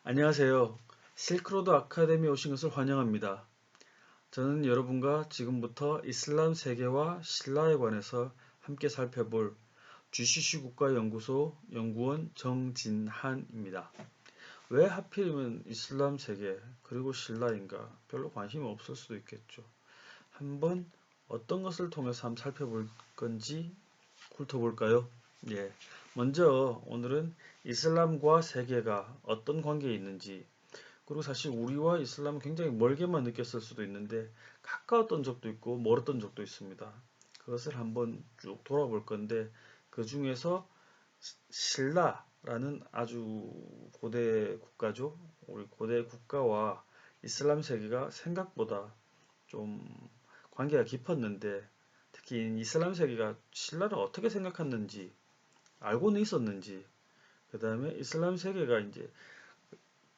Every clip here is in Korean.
안녕하세요. 실크로드 아카데미에 오신 것을 환영합니다. 저는 여러분과 지금부터 이슬람 세계와 신라에 관해서 함께 살펴볼 GCC 국가연구소 연구원 정진한입니다. 왜 하필이면 이슬람 세계 그리고 신라인가? 별로 관심이 없을 수도 있겠죠. 한번 어떤 것을 통해서 한번 살펴볼 건지 훑어볼까요? 예. 먼저 오늘은 이슬람과 세계가 어떤 관계에 있는지, 그리고 사실 우리와 이슬람은 굉장히 멀게만 느꼈을 수도 있는데 가까웠던 적도 있고 멀었던 적도 있습니다. 그것을 한번 쭉 돌아볼 건데, 그 중에서 신라라는 아주 고대 국가죠. 우리 고대 국가와 이슬람 세계가 생각보다 좀 관계가 깊었는데, 특히 이슬람 세계가 신라를 어떻게 생각했는지 알고는 있었는지, 그 다음에 이슬람 세계가 이제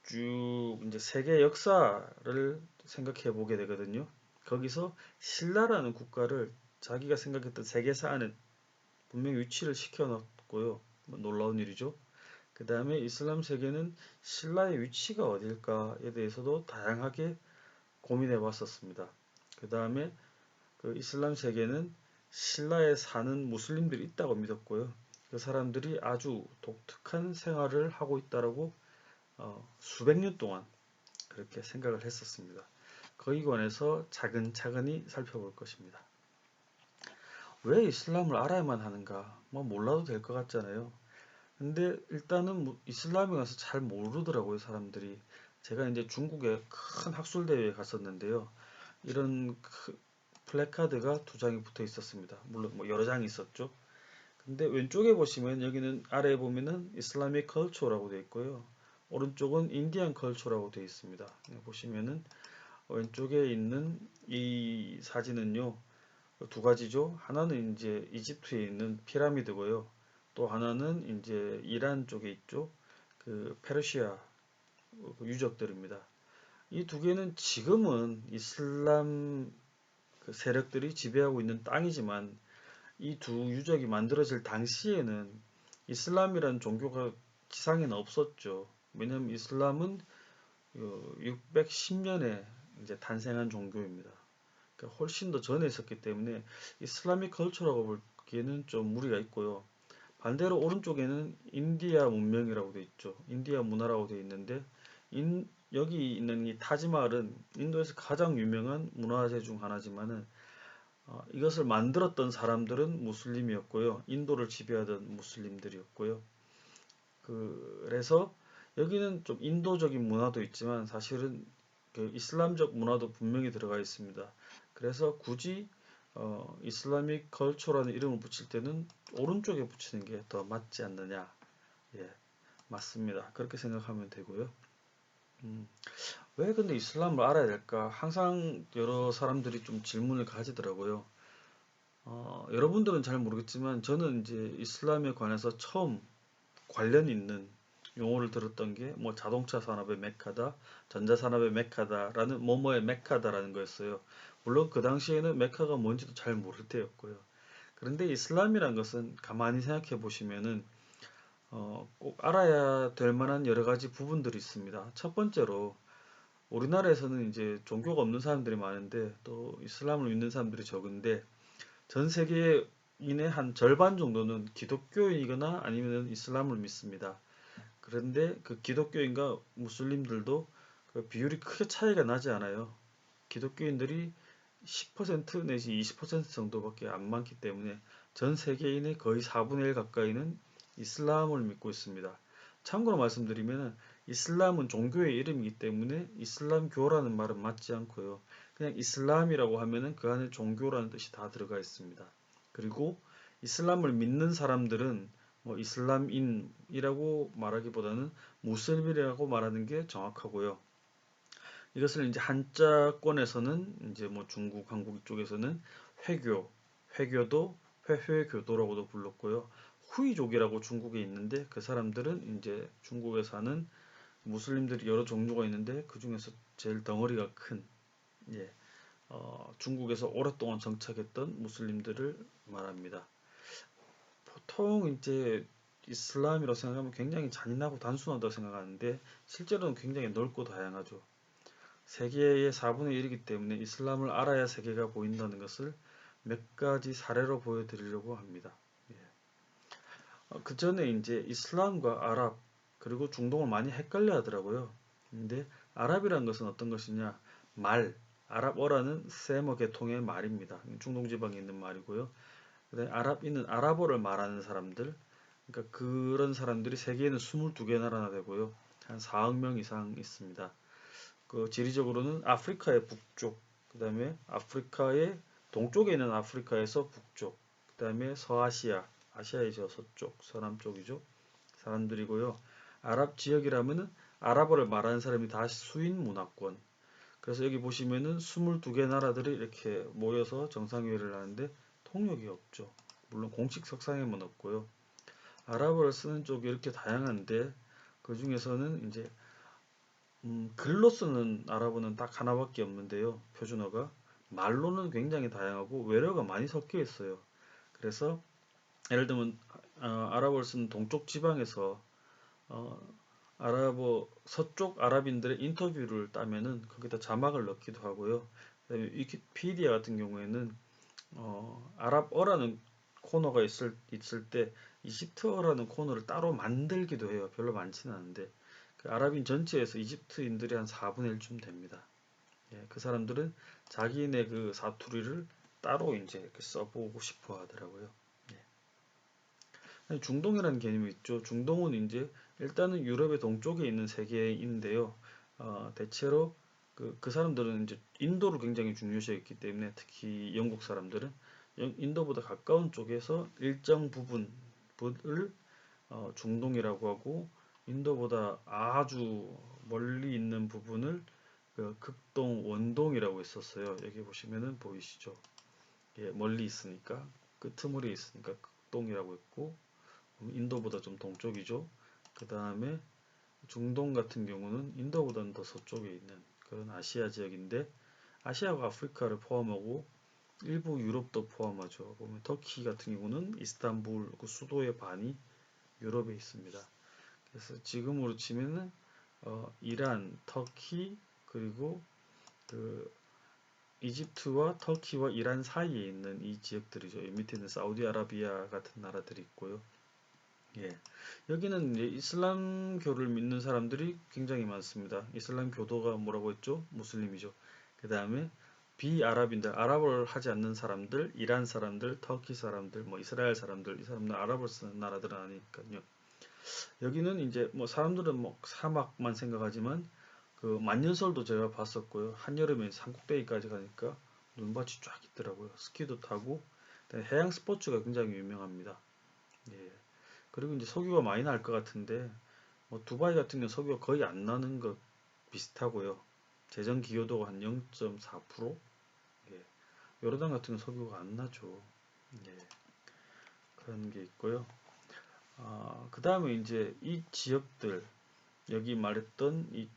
쭉 이제 세계 역사를 생각해 보게 되거든요. 거기서 신라라는 국가를 자기가 생각했던 세계사 안에 분명히 위치를 시켜놨고요. 뭐 놀라운 일이죠. 그 다음에 이슬람 세계는 신라의 위치가 어딜까에 대해서도 다양하게 고민해 봤었습니다. 그 다음에 그 이슬람 세계는 신라에 사는 무슬림들이 있다고 믿었고요. 그 사람들이 아주 독특한 생활을 하고 있다라고 수백 년 동안 그렇게 생각을 했었습니다. 거기에 관해서 차근차근히 살펴볼 것입니다. 왜 이슬람을 알아야만 하는가? 뭐 몰라도 될 것 같잖아요. 근데 일단은 뭐 이슬람에 가서 잘 모르더라고요, 사람들이. 제가 이제 중국에 큰 학술 대회에 갔었는데요. 이런 플래카드가 두 장이 붙어 있었습니다. 물론 뭐 여러 장이 있었죠. 근데 왼쪽에 보시면, 여기는 아래에 보면은 이슬라믹 컬처라고 되어 있고요. 오른쪽은 인디안 컬처라고 되어 있습니다. 보시면은 왼쪽에 있는 이 사진은요, 두 가지죠. 하나는 이제 이집트에 있는 피라미드고요. 또 하나는 이제 이란 쪽에 있죠. 그 페르시아 유적들입니다. 이 두 개는 지금은 이슬람 그 세력들이 지배하고 있는 땅이지만, 이 두 유적이 만들어질 당시에는 이슬람이라는 종교가 지상에는 없었죠. 왜냐하면 이슬람은 610년에 이제 탄생한 종교입니다. 그러니까 훨씬 더 전에 있었기 때문에 이슬라믹 컬처라고 보기에는 좀 무리가 있고요. 반대로 오른쪽에는 인디아 문명이라고 되어 있죠. 인디아 문화라고 되어 있는데, 여기 있는 이 타지마할은 인도에서 가장 유명한 문화재 중 하나지만은, 이것을 만들었던 사람들은 무슬림이었고요. 인도를 지배하던 무슬림들이었고요. 그래서 여기는 좀 인도적인 문화도 있지만 사실은 그 이슬람적 문화도 분명히 들어가 있습니다. 그래서 굳이 이슬라믹 컬처라는 이름을 붙일 때는 오른쪽에 붙이는 게 더 맞지 않느냐. 예, 맞습니다. 그렇게 생각하면 되고요. 왜 근데 이슬람을 알아야 될까? 항상 여러 사람들이 좀 질문을 가지더라고요. 여러분들은 잘 모르겠지만 저는 이제 이슬람에 관해서 처음 관련 있는 용어를 들었던 게 뭐 자동차 산업의 메카다, 전자 산업의 메카다라는, 뭐뭐의 메카다라는 거였어요. 물론 그 당시에는 메카가 뭔지도 잘 모를 때였고요. 그런데 이슬람이란 것은 가만히 생각해 보시면은 꼭 알아야 될 만한 여러 가지 부분들이 있습니다. 첫 번째로, 우리나라에서는 이제 종교가 없는 사람들이 많은데 또 이슬람을 믿는 사람들이 적은데, 전 세계인의 한 절반 정도는 기독교인이거나 아니면 이슬람을 믿습니다. 그런데 그 기독교인과 무슬림들도 그 비율이 크게 차이가 나지 않아요. 기독교인들이 10% 내지 20% 정도밖에 안 많기 때문에 전 세계인의 거의 4분의 1 가까이는 이슬람을 믿고 있습니다. 참고로 말씀드리면, 이슬람은 종교의 이름이기 때문에 이슬람교라는 말은 맞지 않고요. 그냥 이슬람이라고 하면은 그 안에 종교라는 뜻이 다 들어가 있습니다. 그리고 이슬람을 믿는 사람들은 뭐 이슬람인이라고 말하기보다는 무슬림이라고 말하는 게 정확하고요. 이것을 이제 한자권에서는 이제 뭐 중국, 한국 이쪽에서는 회교도 회회교도라고도 불렀고요. 후이족이라고 중국에 있는데, 그 사람들은 이제 중국에 사는 무슬림들이 여러 종류가 있는데 그 중에서 제일 덩어리가 큰, 예, 중국에서 오랫동안 정착했던 무슬림들을 말합니다. 보통 이제 이슬람이라고 생각하면 굉장히 잔인하고 단순하다고 생각하는데 실제로는 굉장히 넓고 다양하죠. 세계의 4분의 1이기 때문에 이슬람을 알아야 세계가 보인다는 것을 몇 가지 사례로 보여드리려고 합니다. 예. 그 전에 이제 이슬람과 아랍 그리고 중동을 많이 헷갈려 하더라고요. 근데 아랍이라는 것은 어떤 것이냐? 말, 아랍어라는 세머 계통의 말입니다. 중동 지방에 있는 말이고요. 그다음에 아랍인은 아랍어를 말하는 사람들, 그러니까 그런 사람들이 세계에는 22개 나라나 되고요. 한 4억 명 이상 있습니다. 그 지리적으로는 아프리카의 북쪽, 그다음에 아프리카의 동쪽에 있는 아프리카에서 북쪽, 그다음에 서아시아, 아시아의 서쪽, 서남쪽이죠. 사람들이고요. 아랍 지역이라면은 아랍어를 말하는 사람이 다 수인 문화권. 그래서 여기 보시면은 22개 나라들이 이렇게 모여서 정상회의를 하는데 통역이 없죠. 물론 공식 석상에만 없고요. 아랍어를 쓰는 쪽이 이렇게 다양한데 그 중에서는 이제 글로 쓰는 아랍어는 딱 하나밖에 없는데요. 표준어가 말로는 굉장히 다양하고 외래어가 많이 섞여 있어요. 그래서 예를 들면 아랍어를 쓰는 동쪽 지방에서 어, 아랍어 서쪽 아랍인들의 인터뷰를 따면은 거기다 자막을 넣기도 하고요. 그다음에 위키피디아 같은 경우에는 아랍어라는 코너가 있을 때 이집트어라는 코너를 따로 만들기도 해요. 별로 많지는 않은데 그 아랍인 전체에서 이집트인들이 한 4분의 1쯤 됩니다. 예, 그 사람들은 자기네 그 사투리를 따로 이제 이렇게 써보고 싶어 하더라고요. 예. 중동이라는 개념이 있죠. 중동은 이제 일단은 유럽의 동쪽에 있는 세계인데요. 대체로 그 사람들은 이제 인도를 굉장히 중요시했기 때문에 특히 영국 사람들은 인도보다 가까운 쪽에서 일정 부분을 중동이라고 하고 인도보다 아주 멀리 있는 부분을 그 극동 원동이라고 했었어요. 여기 보시면은 보이시죠? 예, 멀리 있으니까 끄트머리에 있으니까 극동이라고 했고 인도보다 좀 동쪽이죠. 그 다음에 중동 같은 경우는 인도보다는 더 서쪽에 있는 그런 아시아 지역인데 아시아가 아프리카를 포함하고 일부 유럽도 포함하죠. 보면 터키 같은 경우는 이스탄불 그 수도의 반이 유럽에 있습니다. 그래서 지금으로 치면은 이란, 터키 그리고 그 이집트와 터키와 이란 사이에 있는 이 지역들이죠. 이 밑에는 사우디아라비아 같은 나라들이 있고요. 예. 여기는 이제 이슬람교를 믿는 사람들이 굉장히 많습니다. 이슬람 교도가 뭐라고 했죠? 무슬림이죠. 그 다음에 비아랍인들, 아랍어를 하지 않는 사람들, 이란 사람들, 터키 사람들, 뭐 이스라엘 사람들, 이 사람들 아랍어를 쓰는 나라들은 아니니까요. 여기는 이제 뭐 사람들은 뭐 사막만 생각하지만 그 만년설도 제가 봤었고요. 한여름에 산꼭대기까지 가니까 눈밭이 쫙 있더라고요. 스키도 타고 해양 스포츠가 굉장히 유명합니다. 예. 그리고 이제 석유가 많이 날 것 같은데 뭐 두바이 같은 경우 석유가 거의 안 나는 것 비슷하고요. 재정 기여도가 한 0.4%? 예. 요르단 같은 경우 석유가 안 나죠. 예. 그런 게 있고요. 그 다음에 이제 이 지역들 여기 말했던 이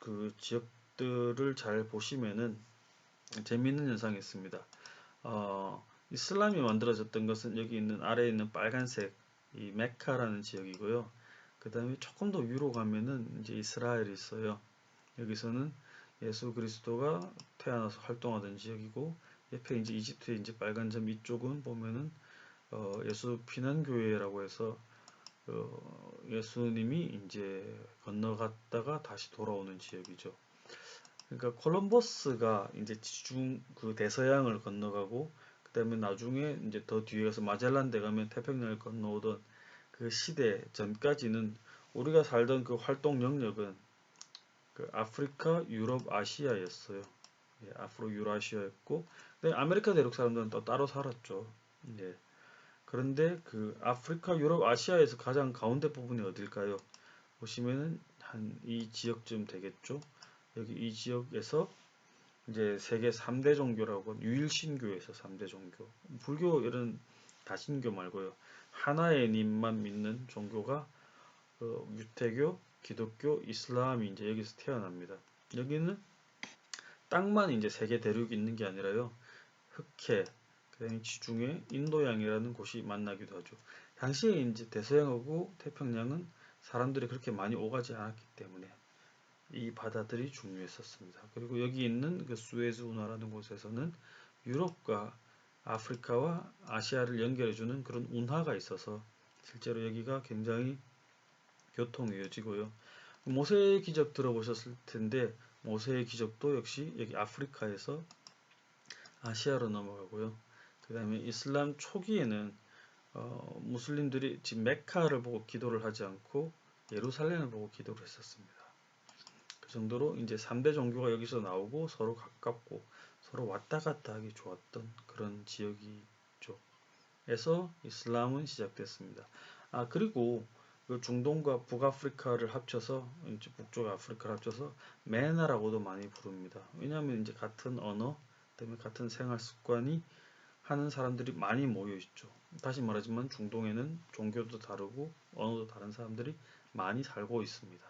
그 지역들을 잘 보시면은 재미있는 현상이 있습니다. 이슬람이 만들어졌던 것은 여기 있는 아래에 있는 빨간색 이 메카라는 지역이고요. 그 다음에 조금 더 위로 가면은 이제 이스라엘이 있어요. 여기서는 예수 그리스도가 태어나서 활동하던 지역이고 옆에 이제 이집트의 이제 빨간 점 이쪽은 보면은 예수 피난교회라고 해서 예수님이 이제 건너갔다가 다시 돌아오는 지역이죠. 그러니까 콜럼버스가 이제 지중 그 대서양을 건너가고 그다음에 나중에 이제 더 뒤에 가서 마젤란대 가면 태평양을 건너오던 그 시대 전까지는 우리가 살던 그 활동 영역은 그 아프리카, 유럽, 아시아였어요. 예, 앞으로 유라시아였고, 근데 아메리카 대륙 사람들은 또 따로 살았죠. 예. 그런데 그 아프리카, 유럽, 아시아에서 가장 가운데 부분이 어딜까요? 보시면은 한 이 지역쯤 되겠죠. 여기 이 지역에서 이제 세계 3대 종교라고 유일신교에서 3대 종교. 불교 이런 다신교 말고요. 하나의 님만 믿는 종교가 유태교, 기독교, 이슬람이 이제 여기서 태어납니다. 여기는 땅만 이제 세계 대륙이 있는 게 아니라요. 흑해, 그다음에 지중해, 인도양이라는 곳이 만나기도 하죠. 당시에 이제 대서양하고 태평양은 사람들이 그렇게 많이 오가지 않았기 때문에 이 바다들이 중요했었습니다. 그리고 여기 있는 그 수에즈 운하라는 곳에서는 유럽과 아프리카와 아시아를 연결해주는 그런 운하가 있어서 실제로 여기가 굉장히 교통이 이어지고요. 모세의 기적 들어보셨을 텐데 모세의 기적도 역시 여기 아프리카에서 아시아로 넘어가고요. 그 다음에 이슬람 초기에는 무슬림들이 지금 메카를 보고 기도를 하지 않고 예루살렘을 보고 기도를 했었습니다. 그 정도로 이제 3대 종교가 여기서 나오고 서로 가깝고 서로 왔다 갔다 하기 좋았던 그런 지역이죠. 에서 이슬람은 시작됐습니다. 그리고 그 중동과 북아프리카를 합쳐서 이제 북쪽 아프리카를 합쳐서 메나라고도 많이 부릅니다. 왜냐하면 이제 같은 언어 때문에 같은 생활 습관이 하는 사람들이 많이 모여 있죠. 다시 말하지만 중동에는 종교도 다르고 언어도 다른 사람들이 많이 살고 있습니다.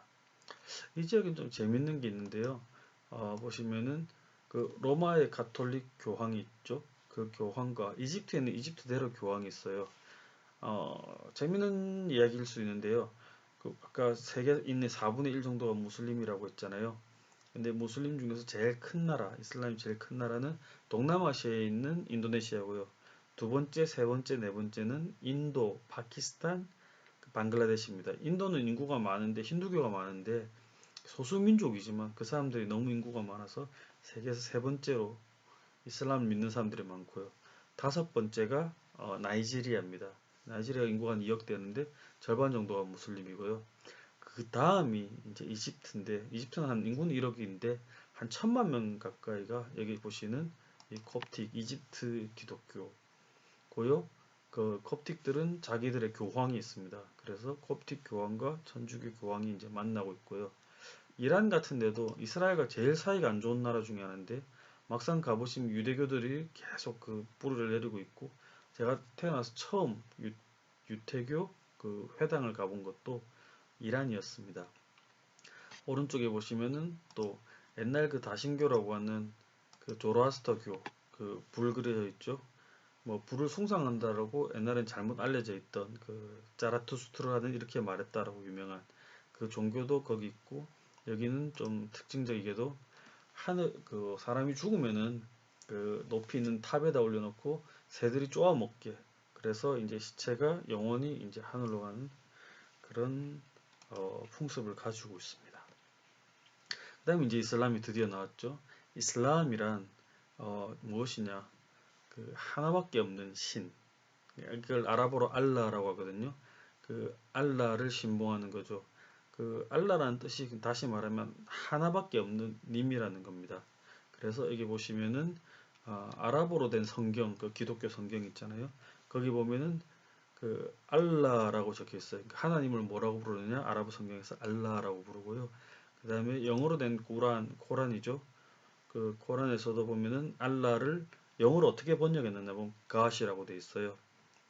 이 지역은 좀 재밌는 게 있는데요. 보시면은 그 로마의 가톨릭 교황이 있죠. 그 교황과 이집트에는 이집트대로 교황이 있어요. 재밌는 이야기일 수 있는데요. 그 아까 세계 인의 4분의 1 정도가 무슬림이라고 했잖아요. 근데 무슬림 중에서 제일 큰 나라, 이슬람이 제일 큰 나라는 동남아시아에 있는 인도네시아고요. 두 번째, 세 번째, 네 번째는 인도, 파키스탄, 방글라데시입니다. 인도는 인구가 많은데 힌두교가 많은데 소수민족이지만 그 사람들이 너무 인구가 많아서 세계에서 세 번째로 이슬람을 믿는 사람들이 많고요. 다섯 번째가 나이지리아입니다. 나이지리아 인구가 한 2억 되는데 절반 정도가 무슬림이고요. 그 다음이 이제 이집트인데 이집트는 한 인구는 1억인데 한 1,000만 명 가까이가 여기 보시는 이 콥틱 이집트 기독교고요. 그 콥틱들은 자기들의 교황이 있습니다. 그래서 콥틱 교황과 천주교 교황이 이제 만나고 있고요. 이란 같은 데도 이스라엘과 제일 사이가 안 좋은 나라 중에 하나인데 막상 가보시면 유대교들이 계속 그 뿌리를 내리고 있고 제가 태어나서 처음 유태교 그 회당을 가본 것도 이란이었습니다. 오른쪽에 보시면은 또 옛날 그 다신교라고 하는 그 조로아스터교 그 불 그려져 있죠. 뭐 불을 숭상한다라고 옛날엔 잘못 알려져 있던 그 자라투스트라는 이렇게 말했다라고 유명한 그 종교도 거기 있고 여기는 좀 특징적이게도 하늘 그 사람이 죽으면은 그 높이 있는 탑에다 올려놓고 새들이 쪼아 먹게 그래서 이제 시체가 영원히 이제 하늘로 가는 그런 풍습을 가지고 있습니다. 그다음에 이제 이슬람이 드디어 나왔죠. 이슬람이란 무엇이냐? 그 하나밖에 없는 신. 이걸 아랍어로 알라라고 하거든요. 그 알라를 신봉하는 거죠. 그 알라라는 뜻이 다시 말하면 하나밖에 없는 님이라는 겁니다. 그래서 여기 보시면은 아랍어로 된 성경, 그 기독교 성경 있잖아요. 거기 보면은 그 알라라고 적혀 있어요. 그러니까 하나님을 뭐라고 부르느냐? 아랍어 성경에서 알라라고 부르고요. 그 다음에 영어로 된 코란이죠. 그 코란에서도 보면은 알라를 영어로 어떻게 번역했느냐 보면 God이라고 돼 있어요.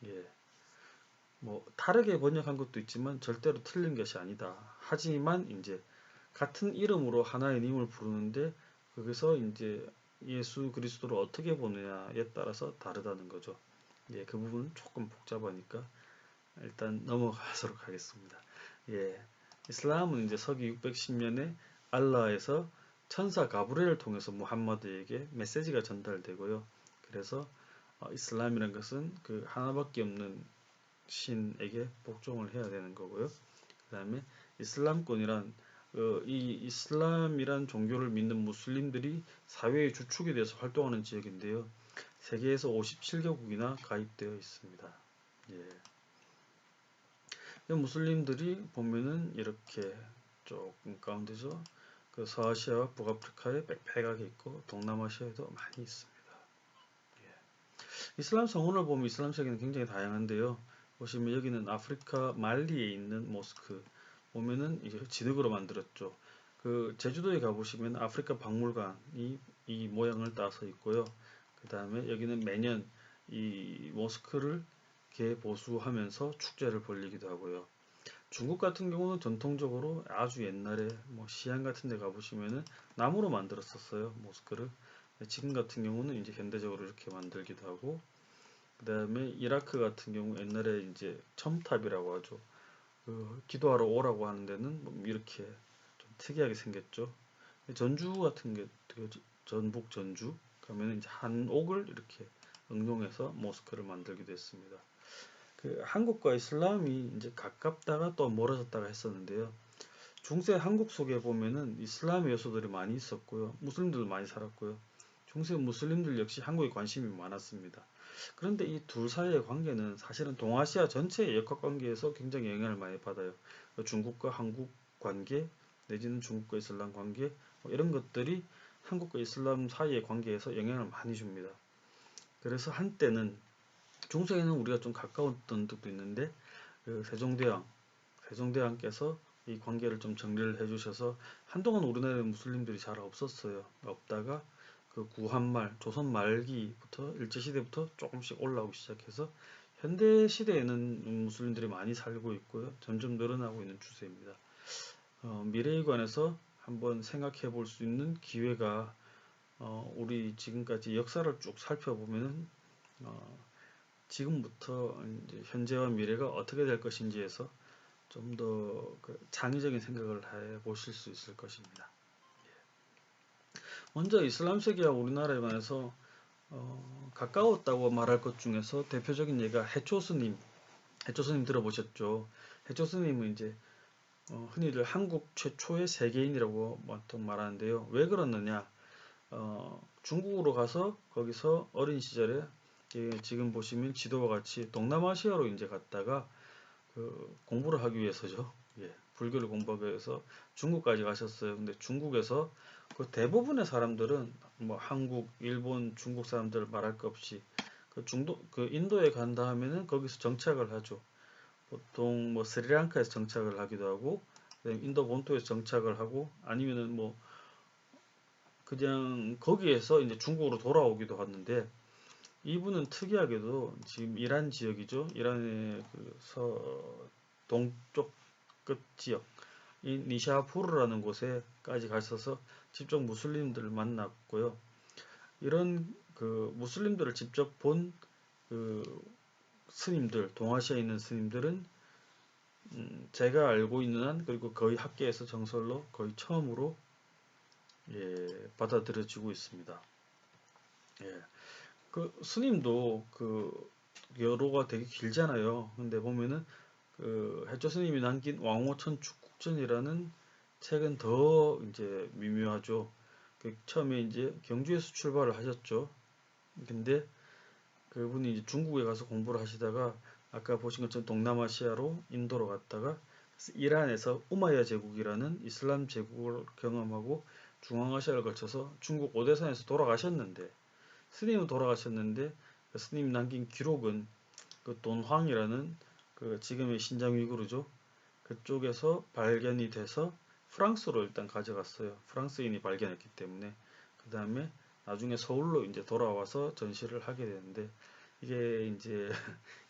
예. 뭐 다르게 번역한 것도 있지만 절대로 틀린 것이 아니다. 하지만 이제 같은 이름으로 하나의 님을 부르는데 거기서 이제 예수 그리스도를 어떻게 보느냐에 따라서 다르다는 거죠. 예, 그 부분은 조금 복잡하니까 일단 넘어가도록 하겠습니다. 예, 이슬람은 이제 서기 610년에 알라에서 천사 가브리엘을 통해서 무함마드에게 메시지가 전달되고요. 그래서 이슬람이라는 것은 그 하나밖에 없는 신에게 복종을 해야 되는 거고요. 그 다음에 이슬람권이란 이 이슬람이란 종교를 믿는 무슬림들이 사회의 주축이 돼서 활동하는 지역인데요. 세계에서 57개국이나 가입되어 있습니다. 예. 무슬림들이 보면은 이렇게 조금 가운데서 그 서아시아와 북아프리카에 빽빽하게 있고 동남아시아에도 많이 있습니다. 예. 이슬람 성원을 보면 이슬람 세계는 굉장히 다양한데요. 보시면 여기는 아프리카 말리에 있는 모스크 보면은 이제 진흙으로 만들었죠. 그 제주도에 가보시면 아프리카 박물관이 이 모양을 따서 있고요. 그 다음에 여기는 매년 이 모스크를 개보수하면서 축제를 벌리기도 하고요. 중국 같은 경우는 전통적으로 아주 옛날에 뭐 시안 같은 데 가보시면은 나무로 만들었었어요. 모스크를. 지금 같은 경우는 이제 현대적으로 이렇게 만들기도 하고 그다음에 이라크 같은 경우 옛날에 이제 첨탑이라고 하죠. 그 기도하러 오라고 하는 데는 뭐 이렇게 좀 특이하게 생겼죠. 전주 같은 게 전북 전주 가면은 이제 한옥을 이렇게 응용해서 모스크를 만들기도 했습니다. 그 한국과 이슬람이 이제 가깝다가 또 멀어졌다가 했었는데요. 중세 한국 속에 보면은 이슬람의 요소들이 많이 있었고요. 무슬림들도 많이 살았고요. 중세 무슬림들 역시 한국에 관심이 많았습니다. 그런데 이 둘 사이의 관계는 사실은 동아시아 전체의 역학 관계에서 굉장히 영향을 많이 받아요. 중국과 한국 관계, 내지는 중국과 이슬람 관계, 뭐 이런 것들이 한국과 이슬람 사이의 관계에서 영향을 많이 줍니다. 그래서 한때는 중세에는 우리가 좀 가까웠던 적도 있는데 그 세종대왕께서 이 관계를 좀 정리를 해주셔서 한동안 우리나라에 무슬림들이 잘 없었어요. 없다가 그 구한말, 조선 말기부터 일제시대부터 조금씩 올라오기 시작해서 현대 시대에는 무슬림들이 많이 살고 있고요. 점점 늘어나고 있는 추세입니다. 미래에 관해서 한번 생각해 볼 수 있는 기회가 우리 지금까지 역사를 쭉 살펴보면은 어, 지금부터 이제 현재와 미래가 어떻게 될 것인지에서 좀 더 창의적인 생각을 해 보실 수 있을 것입니다. 먼저 이슬람 세계와 우리나라에 관해서 가까웠다고 말할 것 중에서 대표적인 예가 해초 스님 들어보셨죠? 해초 스님은 이제 흔히들 한국 최초의 세계인이라고 보통 말하는데요. 왜 그러느냐? 중국으로 가서 거기서 어린 시절에 지금 보시면 지도와 같이 동남아시아로 이제 갔다가 그 공부를 하기 위해서죠. 예, 불교를 공부하기 위해서 중국까지 가셨어요. 근데 중국에서 그 대부분의 사람들은 뭐 한국, 일본, 중국 사람들 말할 것 없이 그 인도에 간다 하면은 거기서 정착을 하죠. 보통 뭐 스리랑카에서 정착을 하기도 하고 인도 본토에서 정착을 하고 아니면은 뭐 그냥 거기에서 이제 중국으로 돌아오기도 하는데 이분은 특이하게도 지금 이란 지역이죠. 이란의 동쪽 끝 지역, 이 니샤푸르라는 곳에까지 가셔서 직접 무슬림들을 만났고요. 이런 그 무슬림들을 직접 본 그 스님들, 동아시아에 있는 스님들은 제가 알고 있는 한 그리고 거의 학계에서 정설로 거의 처음으로 받아들여지고 있습니다. 예. 그 스님도 그 여로가 되게 길잖아요. 근데 보면은 그 해조 스님이 남긴 왕호천 축국전이라는 책은 더 이제 미묘하죠. 그 처음에 이제 경주에서 출발을 하셨죠. 근데 그분이 이제 중국에 가서 공부를 하시다가 아까 보신 것처럼 동남아시아로 인도로 갔다가 이란에서 우마야 제국이라는 이슬람 제국을 경험하고 중앙아시아를 거쳐서 중국 오대산에서 돌아가셨는데 스님은 돌아가셨는데 그 스님 남긴 기록은 그 돈황이라는 그 지금의 신장 위구르죠. 그쪽에서 발견이 돼서 프랑스로 일단 가져갔어요. 프랑스인이 발견했기 때문에 그 다음에 나중에 서울로 이제 돌아와서 전시를 하게 되는데 이게 이제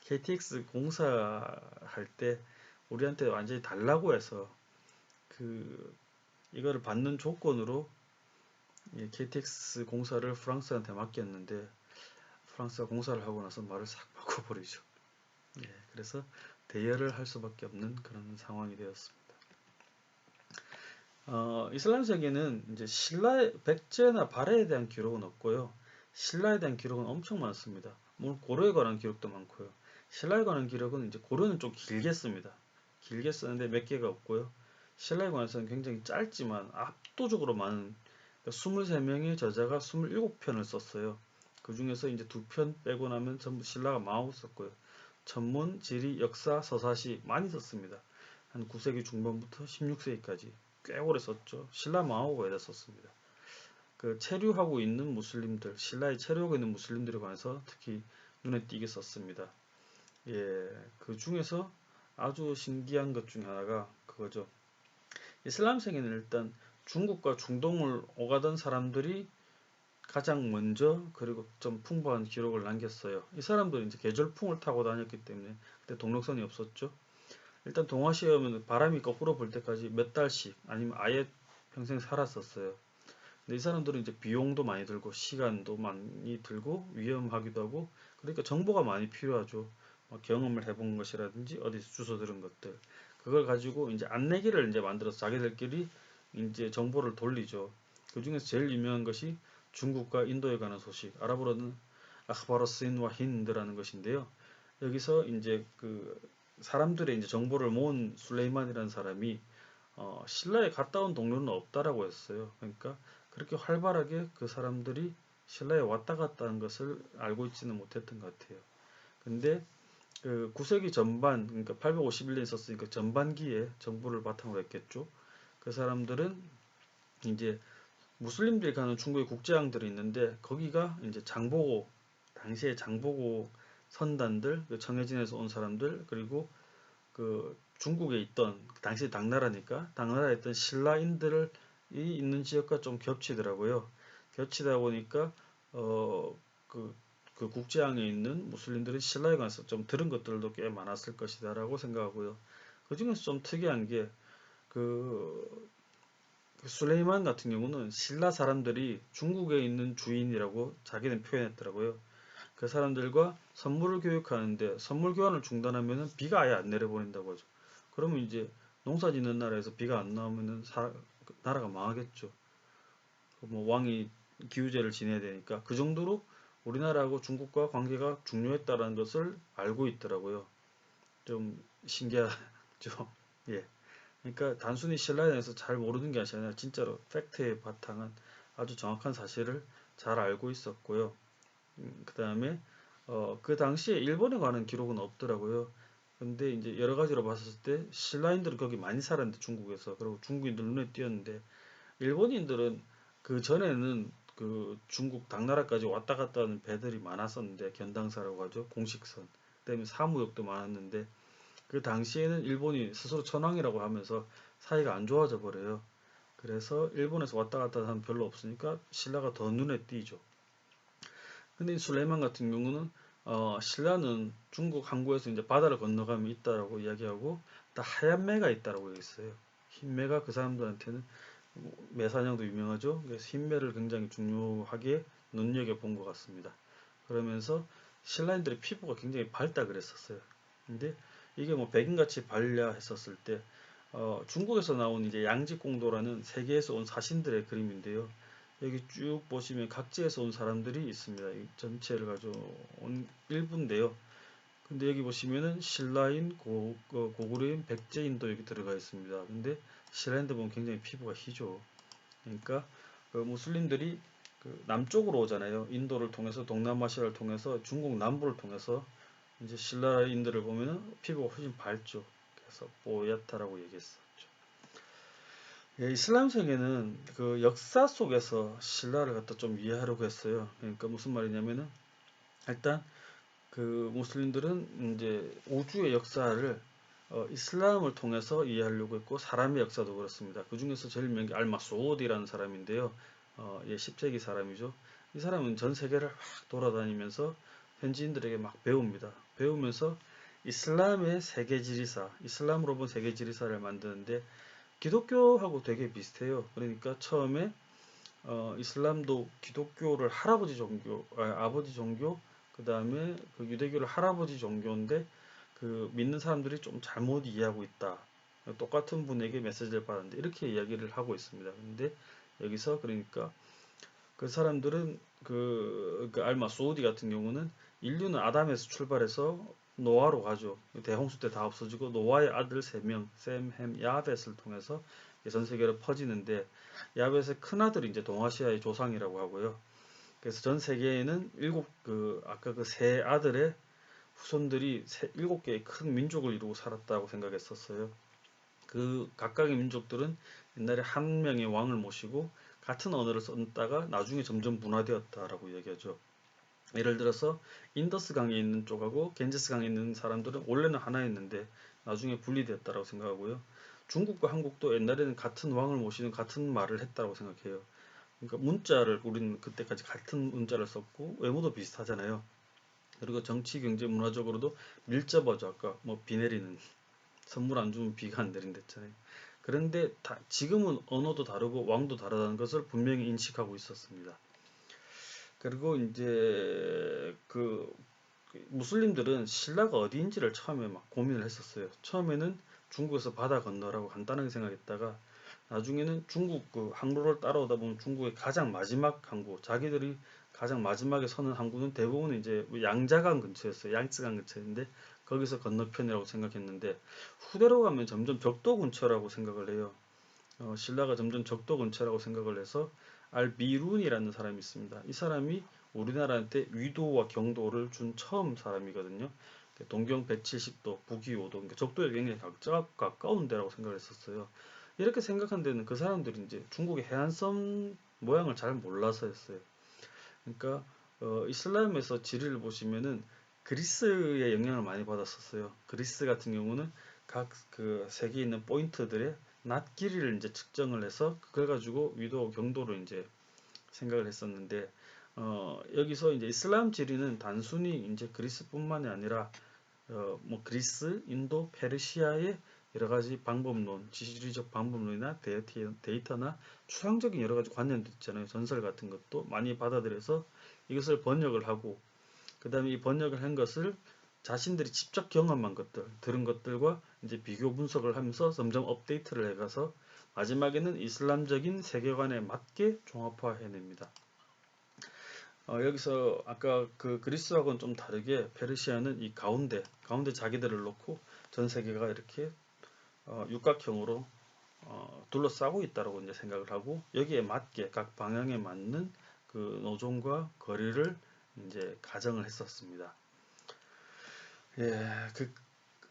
KTX 공사할 때 우리한테 완전히 달라고 해서 그 이거를 받는 조건으로 KTX 공사를 프랑스한테 맡겼는데 프랑스가 공사를 하고 나서 말을 싹 바꿔버리죠. 그래서 대여를 할 수밖에 없는 그런 상황이 되었습니다. 이슬람 세계는 이제 신라의 백제나 발해에 대한 기록은 없고요. 신라에 대한 기록은 엄청 많습니다. 물론 고려에 관한 기록도 많고요. 신라에 관한 기록은 이제 고려는 좀 길게 씁니다. 길게 쓰는데 몇 개가 없고요. 신라에 관해서는 굉장히 짧지만 압도적으로 많은 23명의 저자가 27편을 썼어요. 그 중에서 이제 2편 빼고 나면 전부 신라가 망하고 썼고요. 천문, 지리, 역사, 서사시 많이 썼습니다. 한 9세기 중반부터 16세기까지 꽤 오래 썼죠. 신라 망하고 거의 다 썼습니다. 그 체류하고 있는 무슬림들, 신라에 체류하고 있는 무슬림들에 관해서 특히 눈에 띄게 썼습니다. 그 중에서 아주 신기한 것 중에 하나가 그거죠. 이슬람 세계는 일단 중국과 중동을 오가던 사람들이 가장 먼저 그리고 좀 풍부한 기록을 남겼어요. 이 사람들은 이제 계절풍을 타고 다녔기 때문에 그때 동력선이 없었죠. 일단 동아시아에 오면 바람이 거꾸로 불 때까지 몇 달씩 아니면 아예 평생 살았었어요. 근데 이 사람들은 이제 비용도 많이 들고 시간도 많이 들고 위험하기도 하고 그러니까 정보가 많이 필요하죠. 경험을 해본 것이라든지 어디서 주워 들은 것들 그걸 가지고 이제 안내기를 이제 만들어서 자기들끼리 이제 정보를 돌리죠. 그 중에서 제일 유명한 것이 중국과 인도에 관한 소식, 아랍어로는 아흐바르스인와 힌드라는 것인데요. 여기서 이제 그 사람들의 이제 정보를 모은 술레이만이라는 사람이 신라에 갔다 온 동료는 없다라고 했어요. 그러니까 그렇게 활발하게 그 사람들이 신라에 왔다 갔다 한 것을 알고 있지는 못했던 것 같아요. 근데 그 9세기 전반, 그러니까 851년 있었으니까 전반기에 정보를 바탕으로 했겠죠. 그 사람들은 이제 무슬림들이 가는 중국의 국제항들이 있는데 거기가 이제 장보고 당시에 장보고 선단들, 그 청해진에서 온 사람들 그리고 그 중국에 있던 당시 당나라니까 당나라에 있던 신라인들이 있는 지역과 좀 겹치더라고요. 겹치다 보니까 그, 그 국제항에 있는 무슬림들이 신라에 관해서 좀 들은 것들도 꽤 많았을 것이다라고 생각하고요. 그 중에서 좀 특이한 게그 술레이만 같은 경우는 신라 사람들이 중국에 있는 주인이라고 자기는 표현했더라고요. 그 사람들과 선물을 교육하는데 선물 교환을 중단하면 비가 아예 안 내려버린다고 하죠. 그러면 이제 농사 짓는 나라에서 비가 안 나오면은 나라가 망하겠죠. 뭐 왕이 기우제를 지내야 되니까 그 정도로 우리나라하고 중국과 관계가 중요했다라는 것을 알고 있더라고요. 좀 신기하죠. 예. 그러니까 단순히 신라에 대해서 잘 모르는 게 아니라 진짜로 팩트에 바탕한 아주 정확한 사실을 잘 알고 있었고요. 그 다음에 그 당시에 일본에 관한 기록은 없더라고요. 근데 이제 여러 가지로 봤을 때 신라인들은 거기 많이 살았는데 중국에서 그리고 중국인들 눈에 띄었는데 일본인들은 그 전에는 그 중국 당나라까지 왔다 갔다 하는 배들이 많았었는데 견당사라고 하죠. 공식선. 그다음에 사무역도 많았는데 그 당시에는 일본이 스스로 천황이라고 하면서 사이가 안 좋아져 버려요. 그래서 일본에서 왔다 갔다 하는 별로 없으니까 신라가 더 눈에 띄죠. 근데 이 술레이만 같은 경우는 신라는 중국 항구에서 이제 바다를 건너가면 있다라고 이야기하고 딱 하얀 매가 있다라고 얘기했어요. 흰 매가 그 사람들한테는 매사냥도 유명하죠. 그래서 흰 매를 굉장히 중요하게 눈여겨 본 것 같습니다. 그러면서 신라인들의 피부가 굉장히 밝다 그랬었어요. 근데 이게 뭐 백인같이 밝냐 했었을 때 중국에서 나온 이제 양지공도라는 세계에서 온 사신들의 그림인데요. 여기 쭉 보시면 각지에서 온 사람들이 있습니다. 이 전체를 가져온 일부인데요. 근데 여기 보시면은 신라인, 고구려인, 백제인도 여기 들어가 있습니다. 근데 신라인들 보면 굉장히 피부가 희죠. 그러니까 그 무슬림들이 그 남쪽으로 오잖아요. 인도를 통해서 동남아시아를 통해서 중국 남부를 통해서 이제 신라인들을 보면은 피부가 훨씬 밝죠. 그래서 뽀얗다라고 얘기했었죠. 예, 이슬람 세계는 그 역사 속에서 신라를 갖다 좀 이해하려고 했어요. 그러니까 무슨 말이냐면은 일단 그 무슬림들은 이제 우주의 역사를 이슬람을 통해서 이해하려고 했고 사람의 역사도 그렇습니다. 그 중에서 제일 유명한 게 알마수드이라는 사람인데요. 예, 10세기 사람이죠. 이 사람은 전 세계를 확 돌아다니면서 현지인들에게 막 배웁니다. 배우면서 이슬람의 세계지리사, 이슬람으로 본 세계지리사를 만드는데 기독교하고 되게 비슷해요. 그러니까 처음에 이슬람도 기독교를 할아버지 종교, 아버지 종교, 그 다음에 그 유대교를 할아버지 종교인데 그 믿는 사람들이 좀 잘못 이해하고 있다. 똑같은 분에게 메시지를 받았는데 이렇게 이야기를 하고 있습니다. 근데 여기서 그러니까 그 사람들은 그 알마 소우디 같은 경우는 인류는 아담에서 출발해서 노아로 가죠. 대홍수 때 다 없어지고 노아의 아들 3명, 셈, 햄, 야벳을 통해서 전 세계로 퍼지는데 야벳의 큰 아들이 이제 동아시아의 조상이라고 하고요. 그래서 전 세계에는 아까 그 세 아들의 후손들이 7개의 큰 민족을 이루고 살았다고 생각했었어요. 그 각각의 민족들은 옛날에 한 명의 왕을 모시고 같은 언어를 썼다가 나중에 점점 분화되었다라고 얘기하죠. 예를 들어서 인더스 강에 있는 쪽하고 겐지스 강에 있는 사람들은 원래는 하나였는데 나중에 분리되었다라고 생각하고요. 중국과 한국도 옛날에는 같은 왕을 모시는 같은 말을 했다고 생각해요. 그러니까 문자를 우리는 그때까지 같은 문자를 썼고 외모도 비슷하잖아요. 그리고 정치, 경제, 문화적으로도 밀접하죠. 아까 뭐 비 내리는 선물 안 주면 비가 안 내린댔잖아요. 그런데 지금은 언어도 다르고 왕도 다르다는 것을 분명히 인식하고 있었습니다. 그리고 이제 그 무슬림들은 신라가 어디인지를 처음에 막 고민을 했었어요. 처음에는 중국에서 바다 건너라고 간단하게 생각했다가 나중에는 중국 그 항로를 따라오다 보면 중국의 가장 마지막 항구, 자기들이 가장 마지막에 서는 항구는 대부분 이제 양자강 근처였어요. 양쯔강 근처인데 거기서 건너편이라고 생각했는데 후대로 가면 점점 적도 근처라고 생각을 해요. 신라가 점점 적도 근처라고 생각을 해서 알비룬이라는 사람이 있습니다. 이 사람이 우리나라한테 위도와 경도를 준 처음 사람이거든요. 동경 170도, 북위 5도, 그러니까 적도에 굉장히 가까운 데라고 생각을 했었어요. 이렇게 생각한 데는 그 사람들이 이제 중국의 해안섬 모양을 잘 몰라서였어요. 그러니까 이슬람에서 지리를 보시면은 그리스의 영향을 많이 받았었어요. 그리스 같은 경우는 각 그 세계에 있는 포인트들의 낮 길이를 이제 측정을 해서 그걸 가지고 위도 경도를 이제 생각을 했었는데 여기서 이제 이슬람 지리는 단순히 이제 그리스뿐만이 아니라 뭐 그리스, 인도, 페르시아의 여러 가지 방법론, 지리적 방법론이나 데이터나 추상적인 여러 가지 관념도 있잖아요. 전설 같은 것도 많이 받아들여서 이것을 번역을 하고 그 다음에 이 번역을 한 것을 자신들이 직접 경험한 것들, 들은 것들과 이제 비교 분석을 하면서 점점 업데이트를 해가서 마지막에는 이슬람적인 세계관에 맞게 종합화해냅니다. 여기서 아까 그 그리스하고는 좀 다르게 페르시아는 이 가운데 자기들을 놓고 전 세계가 이렇게 육각형으로 둘러싸고 있다고 이제 생각을 하고 여기에 맞게 각 방향에 맞는 그 노종과 거리를 이제 가정을 했었습니다. 예,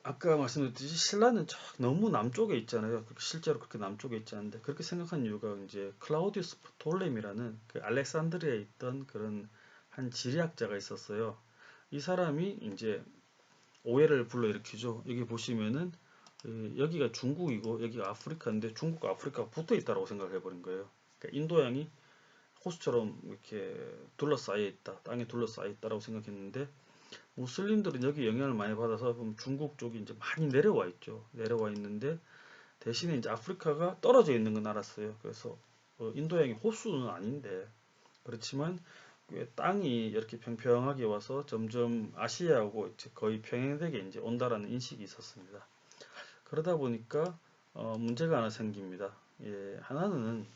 아까 말씀드렸듯이 신라는 너무 남쪽에 있잖아요. 실제로 그렇게 남쪽에 있지 않은데 그렇게 생각한 이유가 이제 클라우디우스 프톨렘이라는 그 알렉산드리아에 있던 그런 한 지리학자가 있었어요. 이 사람이 이제 오해를 불러일으키죠. 여기 보시면은 여기가 중국이고 여기가 아프리카인데 중국과 아프리카가 붙어 있다고 생각을 해버린 거예요. 그러니까 인도양이 호수처럼 이렇게 둘러싸여 있다, 땅에 둘러싸여 있다라고 생각했는데 무슬림들은 여기 영향을 많이 받아서 중국 쪽이 이제 많이 내려와 있죠. 내려와 있는데 대신에 이제 아프리카가 떨어져 있는 건 알았어요. 그래서 인도양이 호수는 아닌데 그렇지만 땅이 이렇게 평평하게 와서 점점 아시아하고 이제 거의 평행되게 이제 온다라는 인식이 있었습니다. 그러다 보니까 문제가 하나 생깁니다. 예, 하나는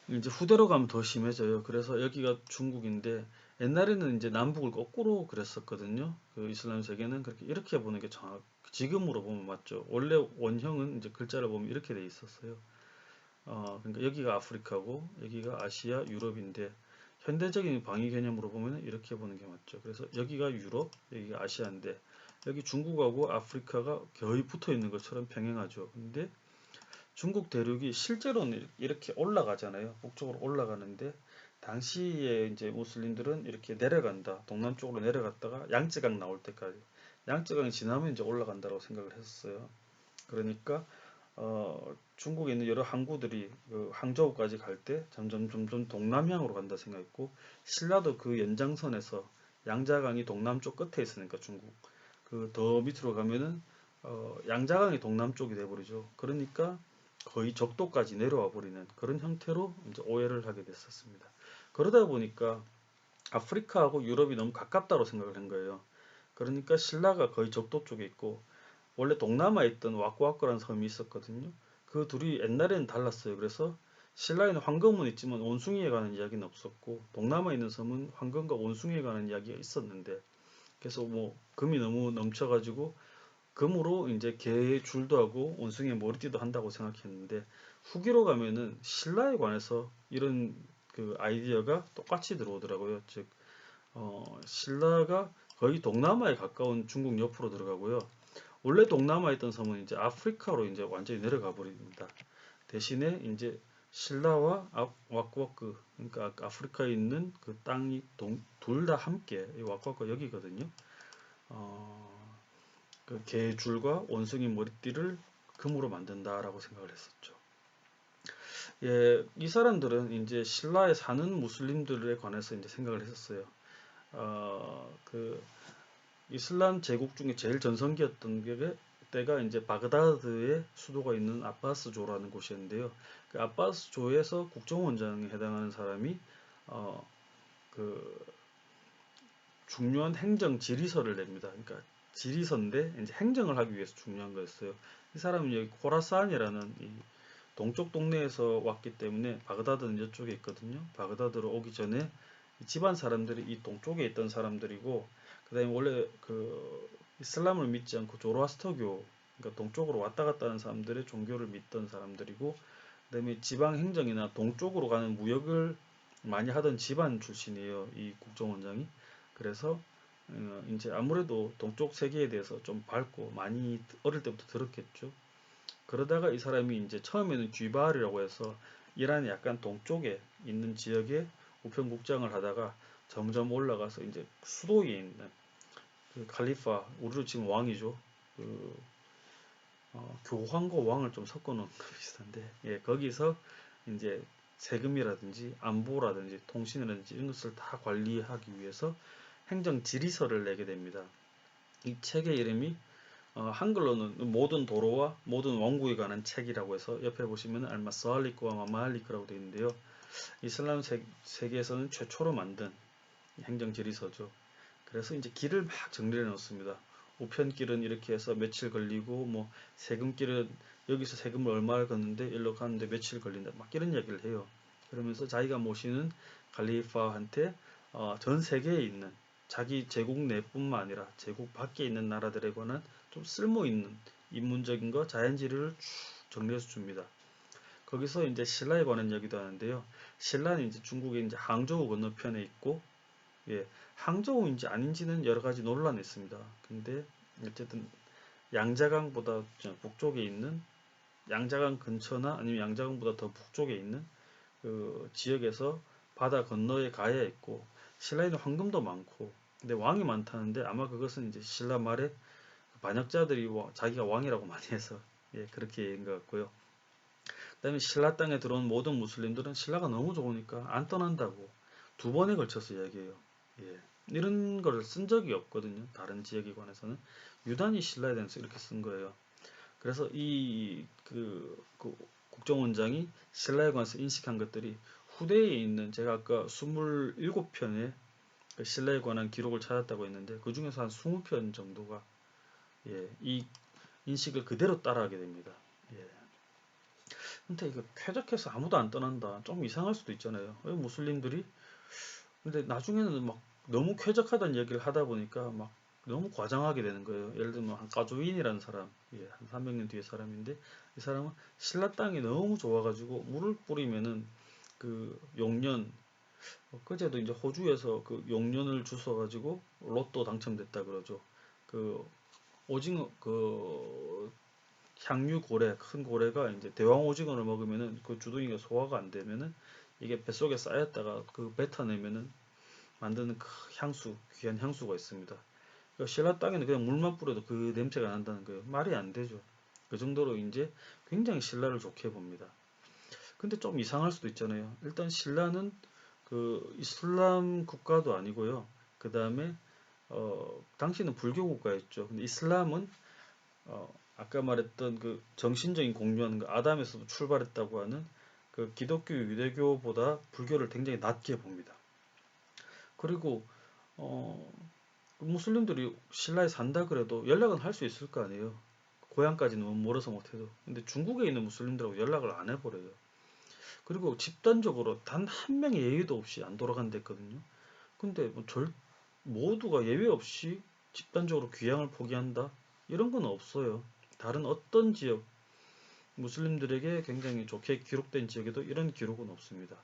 이제 후대로 가면 더 심해져요. 그래서 여기가 중국인데 옛날에는 이제 남북을 거꾸로 그랬었거든요. 그 이슬람 세계는 그렇게 이렇게 보는 게 지금으로 보면 맞죠. 원래 원형은 이제 글자를 보면 이렇게 돼 있었어요. 그러니까 여기가 아프리카고 여기가 아시아, 유럽인데 현대적인 방위 개념으로 보면 이렇게 보는 게 맞죠. 그래서 여기가 유럽, 여기가 아시아인데 여기 중국하고 아프리카가 거의 붙어 있는 것처럼 평행하죠. 근데 중국 대륙이 실제로는 이렇게 올라가잖아요. 북쪽으로 올라가는데 당시에 이제 무슬림들은 이렇게 내려간다. 동남쪽으로 내려갔다가 양쯔강 나올 때까지 양쯔강이 지나면 이제 올라간다고 생각을 했었어요. 그러니까 중국에 있는 여러 항구들이 그 항저우까지 갈 때 점점 동남향으로 간다 생각했고 신라도 그 연장선에서 양자강이 동남쪽 끝에 있으니까 중국 그 더 밑으로 가면은 양자강이 동남쪽이 돼버리죠. 그러니까 거의 적도까지 내려와 버리는 그런 형태로 이제 오해를 하게 됐었습니다. 그러다 보니까 아프리카하고 유럽이 너무 가깝다고 생각을 한 거예요. 그러니까 신라가 거의 적도 쪽에 있고 원래 동남아에 있던 와꾸와꾸라는 섬이 있었거든요. 그 둘이 옛날에는 달랐어요. 그래서 신라에는 황금은 있지만 원숭이에 관한 이야기는 없었고 동남아에 있는 섬은 황금과 원숭이에 관한 이야기가 있었는데 그래서 뭐 금이 너무 넘쳐가지고 금으로 이제 개의 줄도 하고 원숭이의 머리띠도 한다고 생각했는데 후기로 가면은 신라에 관해서 이런 그 아이디어가 똑같이 들어오더라고요. 즉 신라가 거의 동남아에 가까운 중국 옆으로 들어가고요. 원래 동남아에 있던 섬은 이제 아프리카로 이제 완전히 내려가 버립니다. 대신에 이제 신라와 와꾸와크 그러니까 아프리카에 있는 그 땅이 둘 다 함께 이 와꾸와크 여기거든요. 그 개줄과 원숭이 머리띠를 금으로 만든다라고 생각을 했었죠. 예, 이 사람들은 이제 신라에 사는 무슬림들에 관해서 이제 생각을 했었어요. 그 이슬람 제국 중에 제일 전성기였던 게 때가 이제 바그다드의 수도가 있는 아바스조라는 곳이었는데요. 그 아바스조에서 국정원장에 해당하는 사람이 어, 그 중요한 행정 지리서를 냅니다. 그러니까 지리서인데 이제 행정을 하기 위해서 중요한 거였어요. 이 사람은 여기 코라산이라는 이 동쪽 동네에서 왔기 때문에 바그다드는 이쪽에 있거든요. 바그다드로 오기 전에 이 집안 사람들이 이 동쪽에 있던 사람들이고, 그다음에 원래 그 이슬람을 믿지 않고 조로아스터교, 그러니까 동쪽으로 왔다 갔다 하는 사람들의 종교를 믿던 사람들이고, 그다음에 지방 행정이나 동쪽으로 가는 무역을 많이 하던 집안 출신이에요. 이 국정원장이. 그래서 이제 아무래도 동쪽 세계에 대해서 좀 밝고 많이 어릴 때부터 들었겠죠. 그러다가 이 사람이 이제 처음에는 쥐바르라고 해서 이란의 약간 동쪽에 있는 지역에 우편국장을 하다가 점점 올라가서 이제 수도에 있는 그 칼리파, 우리로 지금 왕이죠. 그 교황과 왕을 좀 섞어놓은 거 비슷한데, 예, 거기서 이제 세금이라든지 안보라든지 통신이라든지 이런 것을 다 관리하기 위해서 행정 지리서를 내게 됩니다. 이 책의 이름이 한글로는 모든 도로와 모든 왕국에 관한 책이라고 해서 옆에 보시면 알마살리크와 마말리크라고 되어 있는데요. 이슬람 세계에서는 최초로 만든 행정 지리서죠. 그래서 이제 길을 막 정리해 놓습니다. 우편길은 이렇게 해서 며칠 걸리고, 뭐 세금길은 여기서 세금을 얼마를 걷는데 일로 가는데 며칠 걸린다, 막 이런 이야기를 해요. 그러면서 자기가 모시는 갈리파한테 전 세계에 있는 자기 제국 내뿐만 아니라 제국 밖에 있는 나라들에 관한 좀 쓸모 있는 인문적인 거, 자연지리를 쭉 정리해서 줍니다. 거기서 이제 신라에 관한 이야기도 하는데요. 신라는 이제 중국의 이제 항저우 건너편에 있고, 예, 항저우인지 아닌지는 여러 가지 논란이 있습니다. 근데 어쨌든 양자강보다 북쪽에 있는, 양자강 근처나 아니면 양자강보다 더 북쪽에 있는 그 지역에서 바다 건너에 가야 있고, 신라에는 황금도 많고, 근데 왕이 많다는데 아마 그것은 이제 신라 말에 반역자들이 자기가 왕이라고 많이 해서, 예, 그렇게 얘기인 것 같고요. 그다음에 신라 땅에 들어온 모든 무슬림들은 신라가 너무 좋으니까 안 떠난다고 두 번에 걸쳐서 이야기해요. 예. 이런 걸 쓴 적이 없거든요. 다른 지역에 관해서는 유단히 신라에 대해서 이렇게 쓴 거예요. 그래서 그 국정원장이 신라에 관해서 인식한 것들이 후대에 있는, 제가 아까 27편의 그 신라에 관한 기록을 찾았다고 했는데 그 중에서 한 20편 정도가, 예, 이 인식을 그대로 따라하게 됩니다. 예. 근데 이거 쾌적해서 아무도 안 떠난다, 좀 이상할 수도 있잖아요. 왜 무슬림들이. 근데 나중에는 막 너무 쾌적하다는 얘기를 하다 보니까 막 너무 과장하게 되는 거예요. 예를 들면 한 까주인이라는 사람, 예, 한 300년 뒤의 사람인데, 이 사람은 신라 땅이 너무 좋아가지고 물을 뿌리면은 그 용년, 그제도 이제 호주에서 그 용년을 주워가지고 로또 당첨됐다 그러죠. 그 오징어, 그 향유 고래, 큰 고래가 이제 대왕 오징어를 먹으면은 그 주둥이가 소화가 안 되면은 이게 뱃속에 쌓였다가 그 뱉어내면은 만드는 그 향수, 귀한 향수가 있습니다. 그러니까 신라 땅에는 그냥 물만 뿌려도 그 냄새가 난다는 거예요. 말이 안 되죠. 그 정도로 이제 굉장히 신라를 좋게 봅니다. 근데 좀 이상할 수도 있잖아요. 일단 신라는 그 이슬람 국가도 아니고요. 그 다음에 당시는 불교 국가였죠. 근데 이슬람은 아까 말했던 그 정신적인 공유하는 거, 아담에서 출발했다고 하는 그 기독교, 유대교보다 불교를 굉장히 낮게 봅니다. 그리고 어, 무슬림들이 신라에 산다 그래도 연락은 할 수 있을 거 아니에요. 고향까지는 너무 멀어서 못해도. 근데 중국에 있는 무슬림들하고 연락을 안 해버려요. 그리고 집단적으로 단 한 명의 예외도 없이 안 돌아간댔거든요. 근데 모두가 예외 없이 집단적으로 귀향을 포기한다? 이런 건 없어요. 다른 어떤 지역, 무슬림들에게 굉장히 좋게 기록된 지역에도 이런 기록은 없습니다.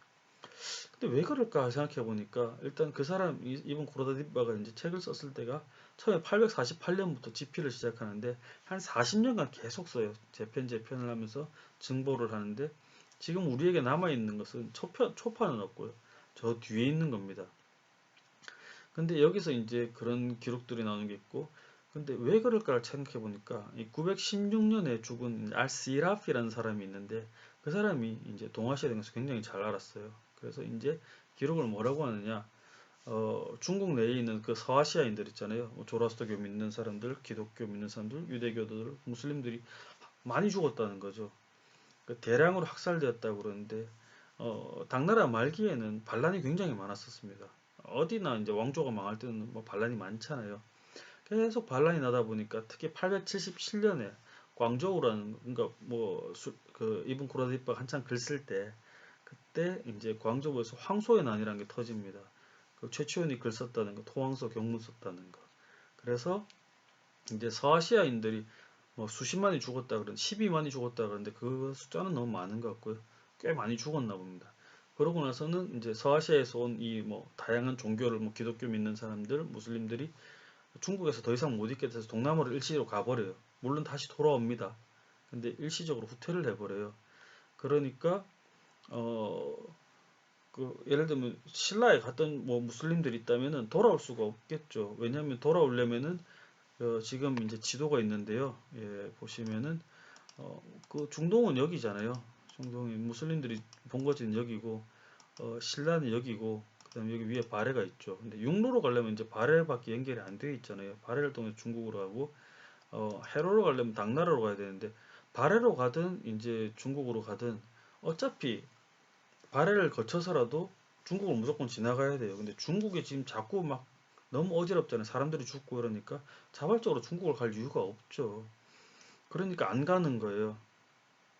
근데 왜 그럴까 생각해 보니까, 일단 그 사람 이분 고라다디바가 이제 책을 썼을 때가 처음에 848년부터 집필을 시작하는데 한 40년간 계속 써요. 재편 재편을 하면서 증보를 하는데, 지금 우리에게 남아 있는 것은 초판은 없고요. 저 뒤에 있는 겁니다. 근데 여기서 이제 그런 기록들이 나오는 게 있고, 근데 왜 그럴까를 생각해 보니까 이 916년에 죽은 알시라피라는 사람이 있는데, 그 사람이 이제 동아시아에 대해서 굉장히 잘 알았어요. 그래서 이제 기록을 뭐라고 하느냐, 중국 내에 있는 그 서아시아인들 있잖아요. 뭐 조라스터교 믿는 사람들, 기독교 믿는 사람들, 유대교들, 무슬림들이 많이 죽었다는 거죠. 그 대량으로 학살되었다고 그러는데 당나라 말기에는 반란이 굉장히 많았었습니다. 어디나 이제 왕조가 망할 때는 뭐 반란이 많잖아요. 계속 반란이 나다 보니까 특히 877년에 광저우라는 그러니까 그 이분 구라디빠 한창 글 쓸 때 그때 이제 광저우에서 황소의 난이라는 게 터집니다. 그 최치원이 글 썼다는 거, 토왕서 경문 썼다는 거. 그래서 이제 서아시아인들이 뭐 수십만이 죽었다 그러는데 12만이 죽었다 그러는데 그 숫자는 너무 많은 것 같고요. 꽤 많이 죽었나 봅니다. 그러고 나서는 이제 서아시아에서 온 이 뭐 다양한 종교를 뭐 기독교 믿는 사람들, 무슬림들이 중국에서 더 이상 못 있게 돼서 동남아로 일시로 가버려요. 물론 다시 돌아옵니다. 근데 일시적으로 후퇴를 해버려요. 그러니까 어, 예를 들면 신라에 갔던 뭐 무슬림들이 있다면은 돌아올 수가 없겠죠. 왜냐하면 돌아오려면은 지금 이제 지도가 있는데요. 예, 보시면은 그 중동은 여기잖아요. 중동이 무슬림들이 본거지는 여기고 신라는 여기고 그다음에 여기 위에 바레가 있죠. 근데 육로로 가려면 이제 바레밖에 연결이 안 되어 있잖아요. 바레를 통해서 중국으로 가고 해로로 가려면 당나라로 가야 되는데 바레로 가든 이제 중국으로 가든 어차피 바레를 거쳐서라도 중국을 무조건 지나가야 돼요. 근데 중국에 지금 자꾸 막 너무 어지럽잖아요. 사람들이 죽고 이러니까 자발적으로 중국을 갈 이유가 없죠. 그러니까 안 가는 거예요.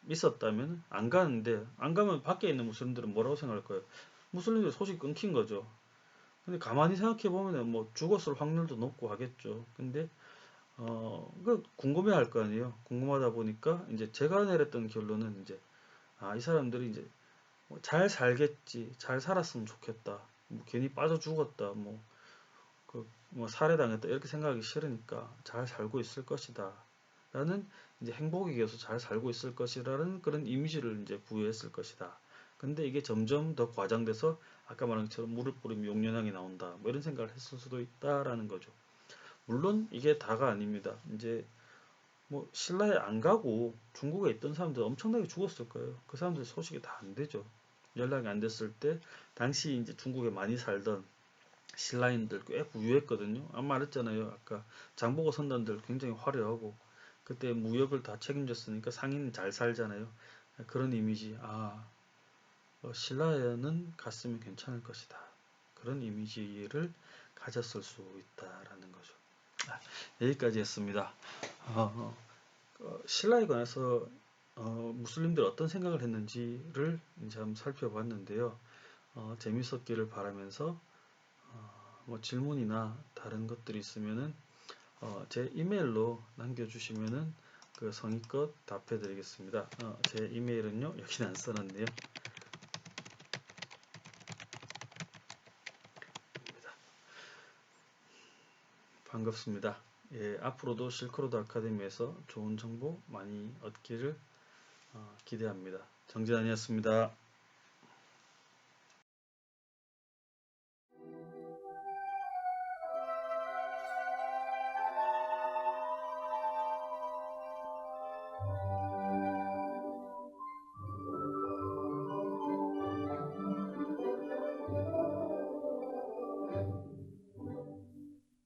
있었다면 안 가는데 안 가면 밖에 있는 무슬림들은 뭐라고 생각할 거예요? 무슬림들 소식 끊긴 거죠. 근데 가만히 생각해 보면 뭐 죽었을 확률도 높고 하겠죠. 근데 그 궁금해 할 거 아니에요. 궁금하다 보니까 이제 제가 내렸던 결론은 이제 이 사람들이 이제 뭐잘 살겠지, 잘 살았으면 좋겠다. 뭐 괜히 빠져 죽었다, 뭐 살해당했다 이렇게 생각하기 싫으니까 잘 살고 있을 것이다. 라는 이제 행복이 계속 잘 살고 있을 것이라는 그런 이미지를 이제 부여했을 것이다. 근데 이게 점점 더 과장돼서 아까 말한 것처럼 물을 뿌리면 용연향이 나온다. 뭐 이런 생각을 했을 수도 있다라는 거죠. 물론 이게 다가 아닙니다. 이제 뭐 신라에 안 가고 중국에 있던 사람들 엄청나게 죽었을 거예요. 그 사람들 소식이 다 안 되죠. 연락이 안 됐을 때 당시 이제 중국에 많이 살던 신라인들 꽤 부유했거든요. 아까 말했잖아요. 아까 장보고 선단들 굉장히 화려하고 그때 무역을 다 책임졌으니까 상인은 잘 살잖아요. 그런 이미지. 신라에는 갔으면 괜찮을 것이다. 그런 이미지를 가졌을 수 있다라는 거죠. 여기까지 했습니다. 신라에 관해서 무슬림들 어떤 생각을 했는지를 이제 한번 살펴봤는데요. 재밌었기를 바라면서 뭐 질문이나 다른 것들이 있으면은 제 이메일로 남겨주시면은 그 성의껏 답해드리겠습니다. 제 이메일은요 여기는 안 써놨네요. 반갑습니다. 예, 앞으로도 실크로드 아카데미에서 좋은 정보 많이 얻기를 기대합니다. 정진환이었습니다.